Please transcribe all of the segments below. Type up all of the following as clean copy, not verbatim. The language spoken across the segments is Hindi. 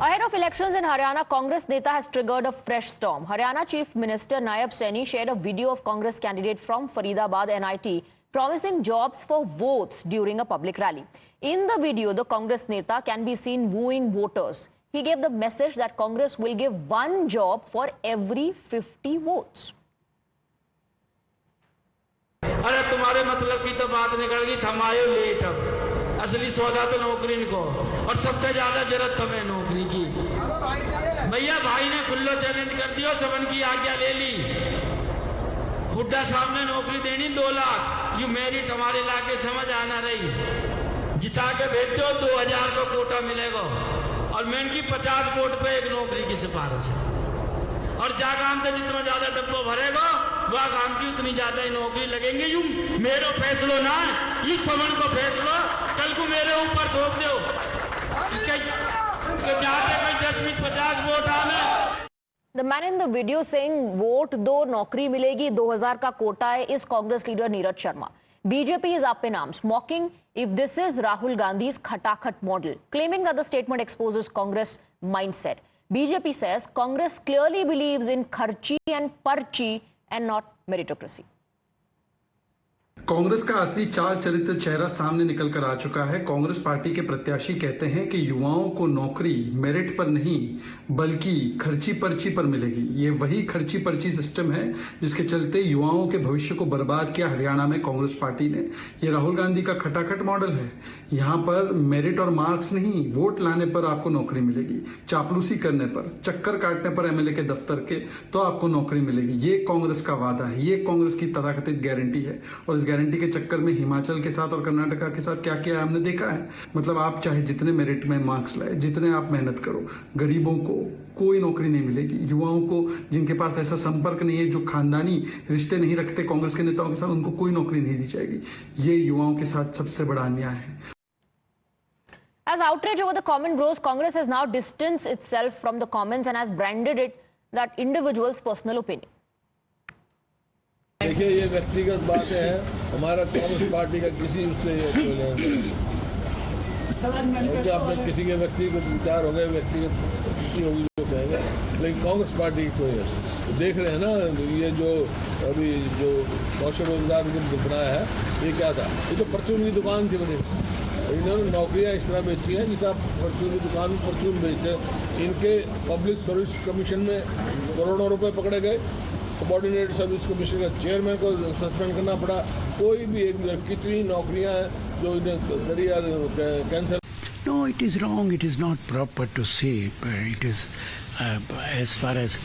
Ahead of elections in Haryana, Congress Neta has triggered a fresh storm. Haryana Chief Minister Nayab Saini shared a video of Congress candidate from Faridabad NIT promising jobs for votes during a public rally. In the video, the Congress Neta can be seen wooing voters. He gave the message that Congress will give one job for every 50 votes. अरे तुम्हारे मतलब की तो बात निकल गई, थम आयो लेट। अब असली सौदा तो नौकरी को, और सबसे ज्यादा जरूरत हमें नौकरी की। भैया भाई ने खुल्लो चैलेंज कर दियो, सबन की आज्ञा ले ली। हुड्डा साहब ने नौकरी देनी 2 लाख। यू मेरिट हमारे इलाके समझ आना रही। जिता के भेज दो 2000 का कोटा मिलेगा, और मैं की 50 वोट पे एक नौकरी की सिफारिश है। और जा काम से जितना ज्यादा डब्बो भरेगा वह काम की उतनी ज्यादा ही नौकरी लगेंगे। यूं मेरो फैसलो ना, इस समन को फैसलो कल को मेरे ऊपर थोप दो कि जाते कोई 10-20-50 वोट आने। The man in the video saying vote दो नौकरी मिलेगी 2000 का कोटा है is Congress leader Neeraj Sharma. BJP is up in arms, mocking if this is Rahul Gandhi's Khatakhat model, claiming that the statement exposes Congress mindset. BJP says Congress clearly believes in kharchi and parchi and not meritocracy. Congress का असली चाल चरित्र चेहरा सामने निकल कर आ चुका है। कांग्रेस पार्टी के प्रत्याशी कहते हैं कि युवाओं को नौकरी मेरिट पर नहीं बल्कि खर्ची पर्ची पर मिलेगी। ये वही खर्ची पर्ची सिस्टम है जिसके चलते युवाओं के भविष्य को बर्बाद किया हरियाणा में कांग्रेस पार्टी ने। ये राहुल गांधी का खटाखट मॉडल है। यहाँ पर मेरिट और मार्क्स नहीं, वोट लाने पर आपको नौकरी मिलेगी, चापलूसी करने पर, चक्कर काटने पर एमएलए के दफ्तर के तो आपको नौकरी मिलेगी। ये कांग्रेस का वादा है, ये कांग्रेस की तथाकथित गारंटी है। और इस गारंटी के चक्कर में हिमाचल के साथ और कर्नाटका के साथ क्या किया हमने देखा है। मतलब आप चाहे जितने मेरिट में मार्क्स लाए, जितने आप मेहनत करो, गरीबों को कोई नौकरी नहीं मिलेगी। युवाओं को जिनके पास ऐसा संपर्क नहीं है, जो खानदानी रिश्ते नहीं रखते कांग्रेस के नेताओं के साथ, उनको कोई नौकरी नहीं दी जाएगी। ये युवाओं के साथ सबसे बड़ा अन्याय है। As outrage over the comment grows, Congress has now distanced itself from the comments and has branded it that individual's personal opinion. देखिए, ये व्यक्तिगत बातें हैं। हमारा कांग्रेस पार्टी का किसी उससे आपने किसी के व्यक्तिगत विचार हो गए, व्यक्तिगत स्थिति होगी जो कहेगा, लेकिन कांग्रेस पार्टी की कोई है। देख रहे हैं ना, ये जो अभी जो कौशल रोजगार बनाया है, ये क्या था? ये तो परचून की दुकान थी बड़ी। इन्होंने नौकरियां इस तरह बेची हैं जिस आप परचून की दुकान में परचून बेचते हैं। इनके पब्लिक सर्विस कमीशन में करोड़ों रुपए पकड़े गए। सबॉर्डिनेट सर्विस कमीशन का चेयरमैन को सस्पेंड करना पड़ा। कोई भी एक कितनी नौकरियां हैं जो इन्हें करी cancel. No, it is wrong. It is not proper to say. It is as far as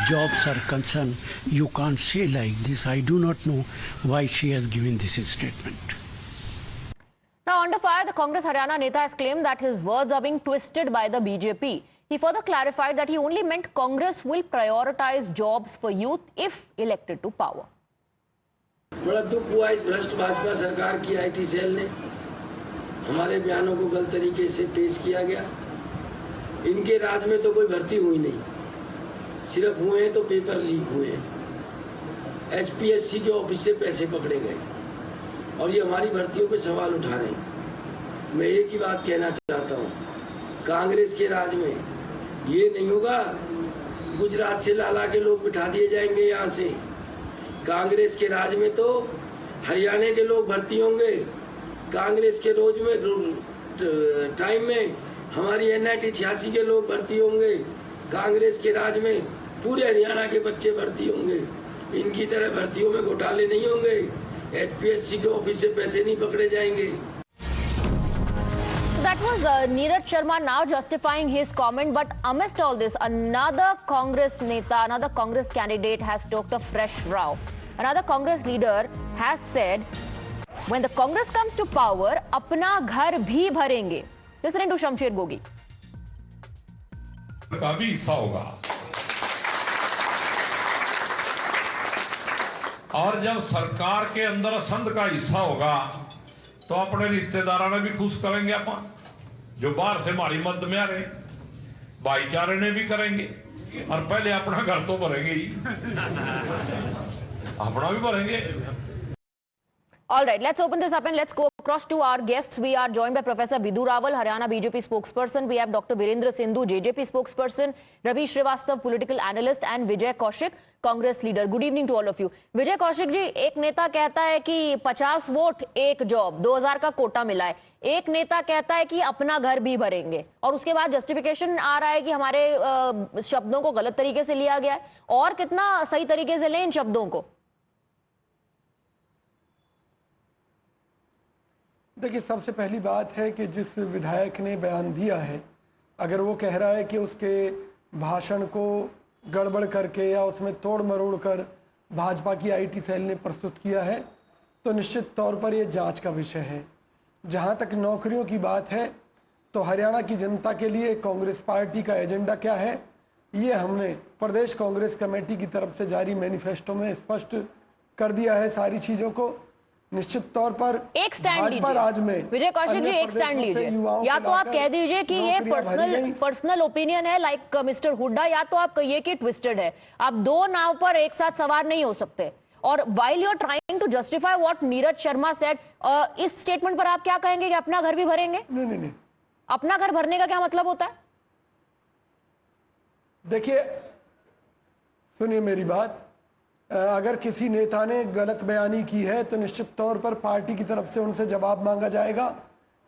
jobs are concerned, you can't say like this. I do not know why she has given this statement. Now, under fire, the Congress Haryana Neta has claimed that his words are being twisted by the BJP. He further clarified that he only meant Congress will prioritize jobs for youth if elected to power. बड़ा दुख हुआ इस भ्रष्ट भाजपा सरकार की आईटी सेल ने। हमारे बयानों को गलत तरीके से पेश किया गया। इनके राज में तो कोई भर्ती हुई नहीं, सिर्फ हुए हैं तो पेपर लीक हुए हैं। एचपीएससी के ऑफिस से पैसे पकड़े गए और ये हमारी भर्तियों पे सवाल उठा रहे हैं। मैं एक ही बात कहना चाहता हूँ, कांग्रेस के राज में ये नहीं होगा गुजरात से लाला के लोग बिठा दिए जाएंगे यहाँ से। कांग्रेस के राज में तो हरियाणा के लोग भर्ती होंगे। कांग्रेस के रोज में टाइम में हमारी NIT 86 के लोग भर्ती होंगे। कांग्रेस के राज में पूरे हरियाणा के बच्चे भर्ती होंगे। इनकी तरह भर्तियों में घोटाले नहीं होंगे। HPSC के ऑफिस से पैसे नहीं पकड़े जाएंगे। That was Neeraj Sharma now justifying his comment. But amidst all this, another Congress Neta, another Congress candidate has stoked a fresh row. Another Congress leader has said, when the Congress comes to power, अपना घर भी भरेंगे. Listen to Shamsher Gogi. का भी हिस्सा होगा, और जब सरकार के अंदर संघ का हिस्सा होगा तो अपने रिश्तेदारों ने भी खुश करेंगे। अपन जो बाहर से हमारी मदद में आ रहे भाईचारे ने भी करेंगे, और पहले अपना घर तो भरेंगे ही, अपना भी भरेंगे। All right, let's open this up and let's go across to our guests. We are joined by Professor Vidhu Rawal, Haryana BJP spokesperson. We have Dr. Virendra Sindhu, JJP spokesperson, Ravi Srivastav, political analyst, and Vijay Kaushik, Congress leader. Good evening to all of you. Vijay Kaushik ji, एक नेता कहता है कि 50 वोट एक जॉब, 2000 का कोटा मिला है. एक नेता कहता है कि अपना घर भी भरेंगे, और उसके बाद जस्टिफिकेशन आ रहा है कि हमारे शब्दों को गलत तरीके से लिया गया है. और कितना सही तरीके से लें इन शब्दों को? देखिए, सबसे पहली बात है कि जिस विधायक ने बयान दिया है, अगर वो कह रहा है कि उसके भाषण को गड़बड़ करके या उसमें तोड़ मरोड़ कर भाजपा की आईटी सेल ने प्रस्तुत किया है, तो निश्चित तौर पर ये जांच का विषय है. जहां तक नौकरियों की बात है, तो हरियाणा की जनता के लिए कांग्रेस पार्टी का एजेंडा क्या है, ये हमने प्रदेश कांग्रेस कमेटी की तरफ से जारी मैनिफेस्टो में स्पष्ट कर दिया है सारी चीज़ों को. निश्चित तौर पर एक स्टैंड लीजिए राज में विजय कौशिक जी, एक स्टैंड लीजिए. या तो आप कह दीजिए कि ये पर्सनल ओपिनियन है लाइक मिस्टर हुड्डा, या तो आप कहिए कि ट्विस्टेड है. आप दो नाव पर एक साथ सवार नहीं हो सकते. और while you are trying to justify what Neeraj Sharma said, इस स्टेटमेंट पर आप क्या कहेंगे कि अपना घर भी भरेंगे? नहीं. अपना घर भरने का क्या मतलब होता है? देखिए, सुनिए मेरी बात. अगर किसी नेता ने गलत बयानी की है तो निश्चित तौर पर पार्टी की तरफ से उनसे जवाब मांगा जाएगा.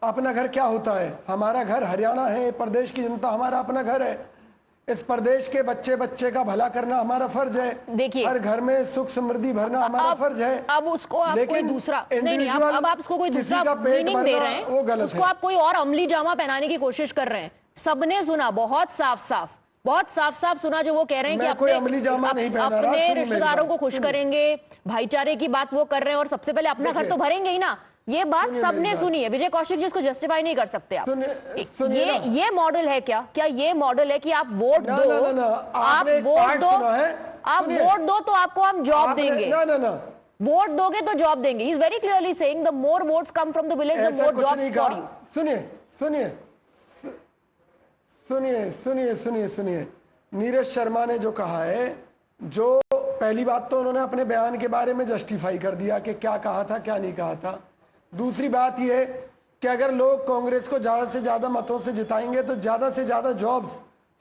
अपना घर क्या होता है? हमारा घर हरियाणा है, प्रदेश की जनता हमारा अपना घर है. इस प्रदेश के बच्चे का भला करना हमारा फर्ज है. देखिए, हर घर में सुख समृद्धि भरना हमारा फर्ज है. अब उसको आप कोई दूसरा नहीं, अब आप उसको कोई दूसरा मीनिंग दे रहे हैं, वो गलत उसको आप कोई और अमली जामा पहनाने की कोशिश कर रहे हैं. सबने सुना, बहुत साफ सुना जो वो कह रहे हैं कि अपने रिश्तेदारों को खुश करेंगे, भाईचारे की बात वो कर रहे हैं, और सबसे पहले अपना घर तो भरेंगे ही ना. ये बात सबने सुनी है. विजय कौशिक जी इसको जस्टिफाई नहीं कर सकते आप. ये मॉडल है क्या ये मॉडल है कि आप वोट दो, आप वोट दो तो आपको हम जॉब देंगे. वोट दोगे तो जॉब देंगे. He is very clearly saying the more votes come from the village, the more jobs for you. सुनिए. नीरज शर्मा ने जो कहा है, जो पहली बात तो उन्होंने अपने बयान के बारे में जस्टिफाई कर दिया कि क्या कहा था क्या नहीं कहा था. दूसरी बात यह कि अगर लोग कांग्रेस को ज्यादा से ज्यादा मतों से जिताएंगे तो ज्यादा से ज्यादा जॉब्स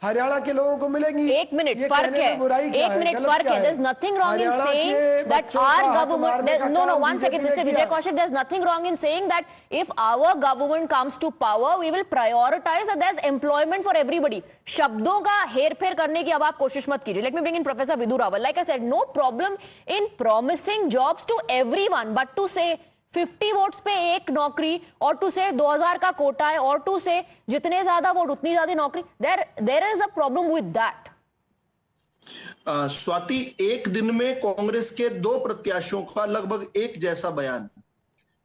हरियाणा के लोगों को मिलेंगी. एक मिनट फर्क है. There is nothing wrong in saying that our government, no, 1 second, Mr. Vijay Kaushik, there's nothing wrong in saying that if our government comes to power, we will prioritize that there's employment for everybody. शब्दों का हेरफेर करने की अब आप कोशिश मत कीजिए. Let me bring in Professor Vidhu Rawal. Like I said, no problem in promising jobs to everyone, but to say 50 votes पे एक नौकरी, और टू से 2000 का कोटा है, और टू से जितने ज्यादा वोट उतनी ज्यादा नौकरी, there is a problem with that. Swati, एक दिन में कांग्रेस के दो प्रत्याशियों का लगभग एक जैसा बयान.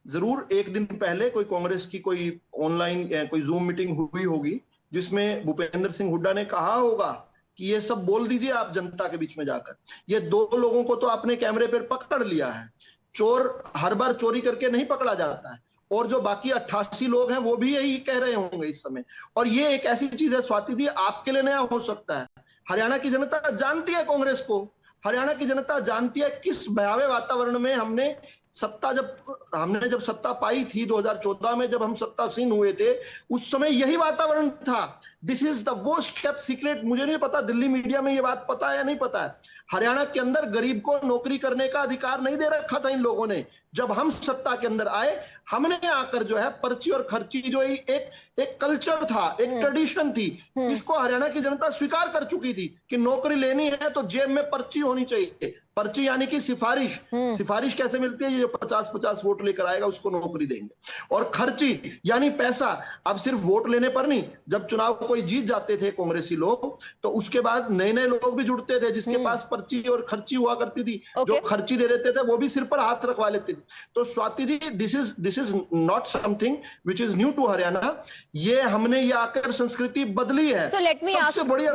जरूर एक दिन पहले कोई कांग्रेस की कोई ऑनलाइन कोई जूम मीटिंग हुई होगी जिसमें भूपेंद्र सिंह हुड्डा ने कहा होगा कि ये सब बोल दीजिए आप जनता के बीच में जाकर. ये दो लोगों को तो आपने कैमरे पर पकड़ लिया है. चोर हर बार चोरी करके नहीं पकड़ा जाता है, और जो बाकी 88 लोग हैं वो भी यही कह रहे होंगे इस समय. और ये एक ऐसी चीज है स्वाति जी, आपके लिए नया हो सकता है. हरियाणा की जनता जानती है कांग्रेस को. हरियाणा की जनता जानती है किस भयावह वातावरण में हमने जब सत्ता पाई थी 2014 में, जब हम सत्तासीन हुए थे, उस समय यही वातावरण था. This is the most kept secret. मुझे नहीं पता दिल्ली मीडिया में ये बात पता है या नहीं पता है. हरियाणा के अंदर गरीब को नौकरी करने का अधिकार नहीं दे रखा था इन लोगों ने. जब हम सत्ता के अंदर आए, हमने आकर जो है पर्ची और खर्ची जो एक कल्चर था, एक ट्रेडिशन थी, इसको हरियाणा की जनता स्वीकार कर चुकी थी कि नौकरी लेनी है तो जेब में पर्ची होनी चाहिए. पर्ची यानी कि सिफारिश कैसे मिलती है? ये जो 50-50 वोट लेकर आएगा उसको नौकरी देंगे. और खर्ची यानी पैसा. अब सिर्फ वोट लेने पर नहीं, जब चुनाव कोई जीत जाते थे कांग्रेसी लोग, तो उसके बाद नए लोग भी जुड़ते थे जिसके पास पर्ची और खर्ची हुआ करती थी. जो खर्ची दे देते थे वो भी सिर पर हाथ रखवा लेते थे. तो Swati ji, this is not something which is new to Haryana. ये हमने ये आकर संस्कृति बदली है. सबसे बड़ी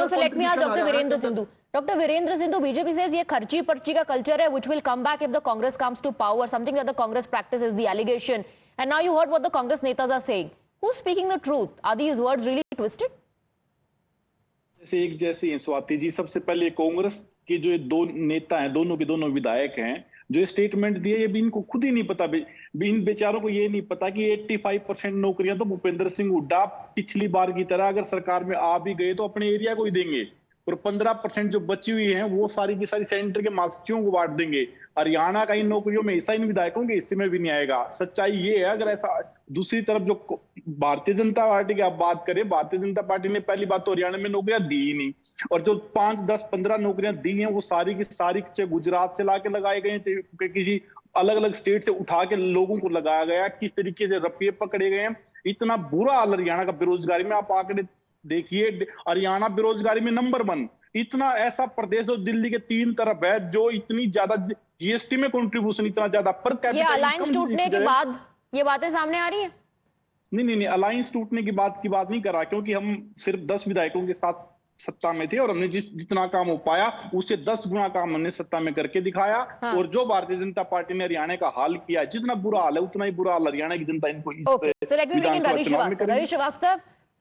Dr. Virendra Sindhu, BJP says ये खर्ची पर्ची का culture है, which will come back if the Congress comes to power, something that the Congress practices, the allegation. And now you heard what the Congress netas are saying. Who's speaking the truth? Are these words really twisted? जैसे एक जैसी हैं स्वाति जी. सबसे पहले कांग्रेस के जो दो नेता हैं, दोनों के दोनों विधायक हैं, जो स्टेटमेंट दिए ये भी इनको खुद ही नहीं पता, इन बेचारों को ये नहीं पता कि 85% नौकरियां तो भूपेंद्र सिंह हुड्डा पिछली बार की तरह अगर सरकार में आ भी गए तो अपने एरिया को ही देंगे, और 15% जो बची हुई है वो सारी की सारी सेंटर के मास्टरों को बांट देंगे। हरियाणा का इन नौकरियों में हिस्सा इन विधायकों के हिस्से में भी नहीं आएगा। सच्चाई ये है, अगर ऐसा दूसरी तरफ जो भारतीय जनता पार्टी की आप बात करें, भारतीय जनता पार्टी ने पहली बात तो हरियाणा में नौकरियां दी ही नहीं, और जो 5, 10, 15 नौकरियां दी हैं वो सारी की सारी चाहे गुजरात से लाके लगाए गए, चाहे किसी अलग अलग स्टेट से उठा के लोगों को लगाया गया, किस तरीके से रपिए पकड़े गए हैं। इतना बुरा हाल हरियाणा का बेरोजगारी में, आप आंकड़े देखिए, हरियाणा बेरोजगारी में नंबर 1। इतना ऐसा प्रदेश जो दिल्ली के 3 तरफ है, जो इतनी ज्यादा जीएसटी में कंट्रीब्यूशन इतना ज्यादा पर कैपिटा, ये अलायंस टूटने के बाद ये बातें सामने आ रही है? नहीं, अलायंस टूटने की बात नहीं कर रहा, क्योंकि हम सिर्फ 10 विधायकों के साथ सत्ता में थे और हमने जितना काम हो पाया उससे 10 गुना काम हमने सत्ता में करके दिखाया। हाँ। और जो भारतीय जनता पार्टी ने हरियाणा का हाल किया, जितना बुरा हाल है उतना ही बुरा हाल हरियाणा की जनता इनको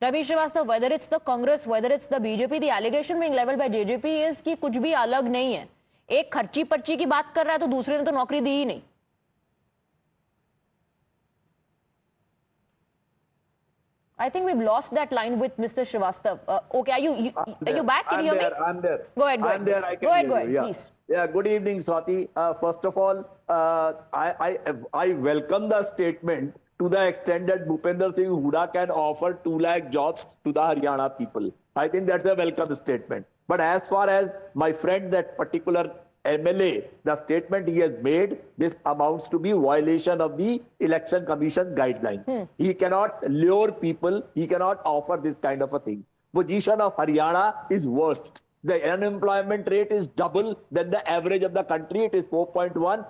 Ravi Srivastava, whether it's the Congress, whether it's the BJP, the allegation being leveled by JJP is कि कुछ भी अलग नहीं है। एक खर्ची पर्ची की बात कर रहा है तो दूसरे ने तो नौकरी दी ही नहीं। I think we've lost that line with Mr. Srivastava. Okay, are you back? Can you hear me? I'm there. Go ahead. I'm there. I can go ahead, yeah. please. Yeah. Good evening, Swati. First of all, I welcome the statement to the extent that Bhupender Singh Hooda can offer 2 lakh jobs to the Haryana people. I think that's a welcome statement. But as far as my friend, that particular MLA, the statement he has made, this amounts to be violation of the Election Commission guidelines. He cannot lure people. He cannot offer this kind of a thing. Position of Haryana is worst. The unemployment rate is double than the average of the country. It is 4.1.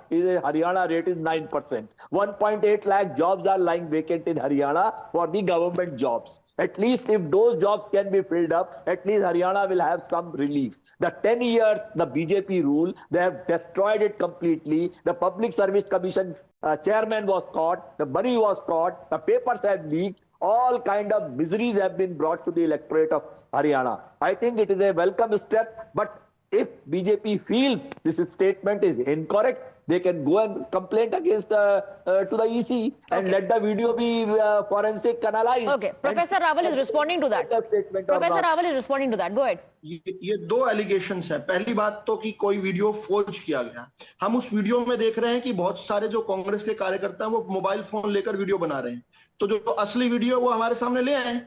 Haryana rate is 9%. 1.8 lakh jobs are lying vacant in Haryana for the government jobs. At least if those jobs can be filled up, at least Haryana will have some relief. The 10 years, the BJP rule, they have destroyed it completely. The Public Service Commission chairman was caught. The money was caught. The papers have leaked. All kind of miseries have been brought to the electorate of Haryana. I think it is a welcome step, but if BJP feels this statement is incorrect, they can go and complain against to the EC and let the video be forensic analyzed. Okay, Professor Rawal is responding to that. Professor Rawal is responding to that. Go ahead. ये 2 एलिगेशंस हैं। पहली बात तो कि कोई वीडियो फोर्ज किया गया। हम उस वीडियो में देख रहे हैं कि बहुत सारे जो कांग्रेस के कार्यकर्ता हैं वो मोबाइल फोन लेकर वीडियो बना रहे हैं। तो जो असली वीडियो वो हमारे सामने ले आए।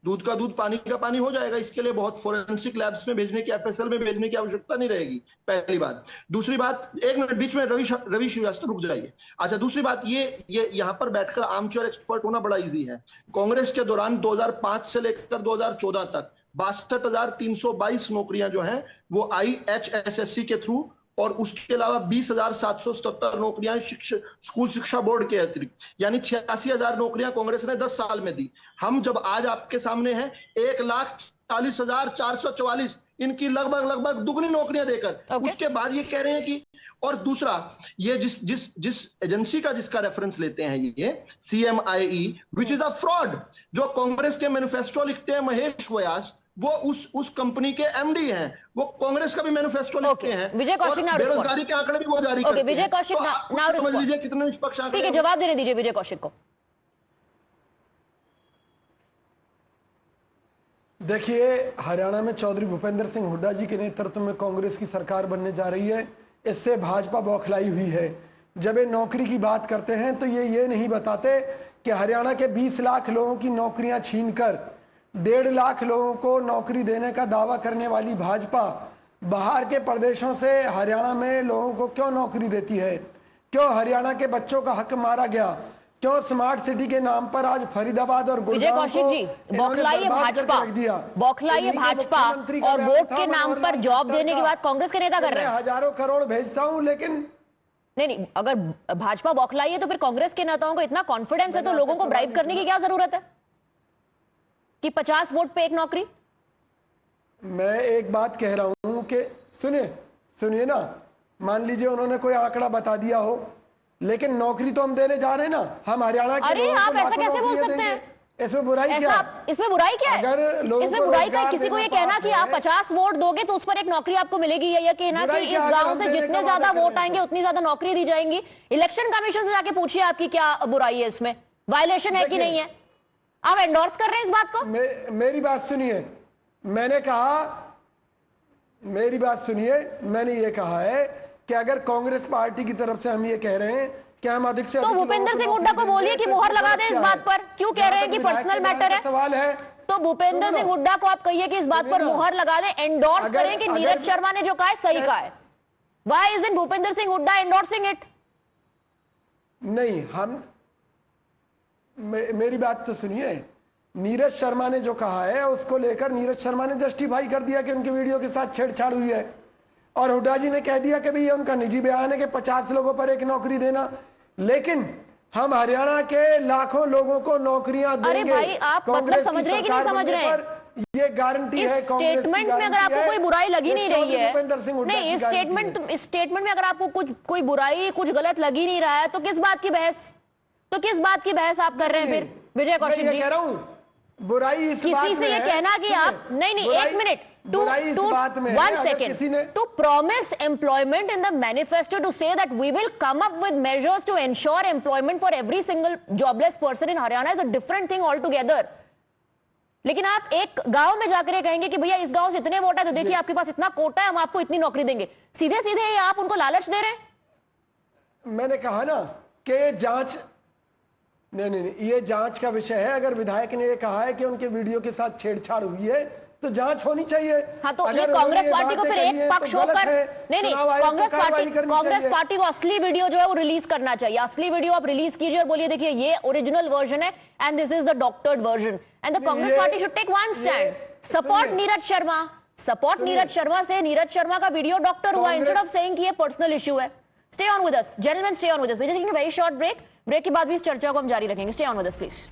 दूध का दूध पानी का पानी हो जाएगा। इसके लिए बहुत फोरेंसिक लैब्स में भेजने की, FSL में भेजने की आवश्यकता नहीं रहेगी। पहली बात। दूसरी बात, 1 मिनट बीच में रवि श्रीवास्तव रुक जाइए। अच्छा, दूसरी बात, ये यहाँ पर बैठकर आर्मचेयर एक्सपर्ट होना बड़ा इजी है। कांग्रेस के दौरान 2005 से लेकर 2014 तक 62,322 नौकरियां जो हैं वो IHSSC के थ्रू, और उसके अलावा 20,777 नौकरियां स्कूल शिक्षा बोर्ड के अतिरिक्त, यानी 86,000 नौकरियां कांग्रेस ने 10 साल में दी। हम जब आज आपके सामने हैं 1,40,444, इनकी लगभग दुगनी नौकरियां देकर उसके बाद ये कह रहे हैं कि, और दूसरा, ये जिस एजेंसी का जिसका रेफरेंस लेते हैं ये CMIE, which is a fraud. जो कांग्रेस के मैनिफेस्टो लिखते हैं महेश व्यास, वो उस कंपनी के MD हैं। वो कांग्रेस का भी मैनिफेस्टो लिखते हैं। विजय कौशिक, बेरोजगारी के आंकड़े भी वो जारी करते हैं। विजय कौशिक, समझ लीजिए कितने निष्पक्ष आंकड़े। ठीक है, जवाब देने दीजिए विजय कौशिक को। देखिए, हरियाणा में चौधरी भूपेंद्र सिंह हुड्डा जी के नेतृत्व में कांग्रेस की सरकार बनने जा रही है। इससे भाजपा बौखलाई हुई है। जब ये नौकरी की बात करते हैं तो ये नहीं बताते कि हरियाणा के 20 लाख लोगों की नौकरियां छीनकर 1.5 लाख लोगों को नौकरी देने का दावा करने वाली भाजपा बाहर के प्रदेशों से हरियाणा में लोगों को क्यों नौकरी देती है? क्यों हरियाणा के बच्चों का हक मारा गया? क्यों स्मार्ट सिटी के नाम पर आज फरीदाबाद और गुड़गांव को बौखलाई भाजपा और वोट के नाम पर जॉब देने की बात कांग्रेस के नेता कर रहे हैं। हजारों करोड़ भेजता हूं, लेकिन नहीं, अगर भाजपा बौखलाई है तो फिर कांग्रेस के नेताओं को इतना कॉन्फिडेंस है तो लोगों को ब्राइब करने की क्या जरूरत है कि 50 वोट पे 1 नौकरी? मैं एक बात कह रहा हूं कि सुनिए ना, मान लीजिए उन्होंने कोई आंकड़ा बता दिया हो, लेकिन नौकरी तो हम देने जा रहे हैं ना। हम हरियाणा के अरे आप ऐसा कैसे बोल सकते हैं? इसमें बुराई क्या है? इसमें बुराई क्या है? अगर लोगों इसमें को बुराई क्या है? रोजगार किसी को देना ये कहना पाप कि है। आप 50 वोट दोगे तो उस पर एक नौकरी आपको मिलेगी, या ये कहना कि बुराई इस क्या है? गांव अगर से हम देने जितने का ज्यादा वादा वोट करें आएंगे तो। उतनी ज्यादा नौकरी दी जाएंगी। इलेक्शन कमीशन से जाके पूछिए आपकी क्या बुराई है इसमें, वायलेशन है कि देखिए, नहीं है? आप एंडोर्स कर रहे हैं इस बात को? मेरी बात सुनिए, मैंने कहा, मेरी बात सुनिए, मैंने ये कहा है कि अगर कांग्रेस पार्टी की तरफ से हम ये कह रहे हैं कि हम अधिक से तो अधिक भूपेंद्र लोगों सिंह को हुड्डा को नौकरी बोलिए देंगे, कि तो मोहर इसमें लगा गलत दें इस क्या बात है? पर। क्यों कह रहे हैं कि जहाँ तक पर्सनल विधायक मैटर का है? सवाल है, तो भूपेंद्र सुनो। सिंह हुड्डा को आप कहिए कि इस बात पर सुनिए ना। मोहर लगा दें, एंडोर्स अगर- करें कि अगर- नीरज शर्मा ने जो कहा है सही कहा है। Why isn't Bhupendra Singh Hooda endorsing it? नहीं, हम मेरी बात तो सुनिए, नीरज शर्मा ने जो कहा है उसको लेकर नीरज शर्मा ने जस्टिफाई कर दिया कि उनके वीडियो के साथ छेड़छाड़ हुई है, और हुड्डा जी ने कह दिया कि भाई ये उनका निजी बयान है कि 50 लोगों पर एक नौकरी देना। लेकिन हम हरियाणा के लाखों लोगों को नौकरियां देंगे। अरे भाई, आप मतलब कांग्रेस की समझ रहे हैं कि नहीं सरकार समझ बनने रहे हैं? पर ये गारंटी इस है, कांग्रेस की स्टेटमेंट में अगर गारंटी आपको है, कोई बुराई लगी ये नहीं रही चौधरी है, भूपेंद्र सिंह हुड्डा नहीं, की इस गारंटी है। स्टेटमेंट में अगर आपको कुछ कोई बुराई, कुछ गलत लगी नहीं रहा है, तो किस बात की बहस, तो किस बात की बहस आप कर रहे हैं फिर विजय मैं कौशिक ये जी? कह रहा हूं, बुराई इस बात किसी से में ये है- कहना कि आप नहीं, बुराई- एक मिनट, बुराई इस बात में है, वन अगर किसी सेकेंड, ने to promise employment in the manifesto to say that we will come up with measures to ensure employment for every single jobless person in Haryana is a different thing all together. लेकिन आप एक गांव में जाकर ये कहेंगे कि भैया इस गांव से इतने वोट है तो देखिए आपके पास इतना कोटा है, हम आपको इतनी नौकरी देंगे। सीधे सीधे आप उनको लालच दे रहे हैं। मैंने कहा ना कि जांच, नहीं, ये जांच का विषय है। अगर विधायक ने ये कहा है कि उनके वीडियो के साथ छेड़छाड़ हुई है तो जांच होनी चाहिए। हाँ, तो ये अगर कांग्रेस उन्होंने पार्टी को बातें फिर कही एक हैं पक्ष तो गलत होकर, है। नहीं, चुनाव आयोग को कांग्रेस कार्रवाई करनी चाहिए। पार्टी को असली वीडियो जो है वो रिलीज करना चाहिए। असली वीडियो आप रिलीज कीजिए और बोलिए देखिए ये ओरिजिनल वर्जन है and this is the doctored version, and the Congress party should take one stand, support Neeraj Sharma, support Neeraj Sharma से नीरज शर्मा का वीडियो डॉक्टर हुआ, इंस्टेड ऑफ सेइंग कि ये पर्सनल इशू है। Stay on with us gentleman, stay on with us. Very short break के बाद भी इस चर्चा को हम जारी रखेंगे। Stay on with us please.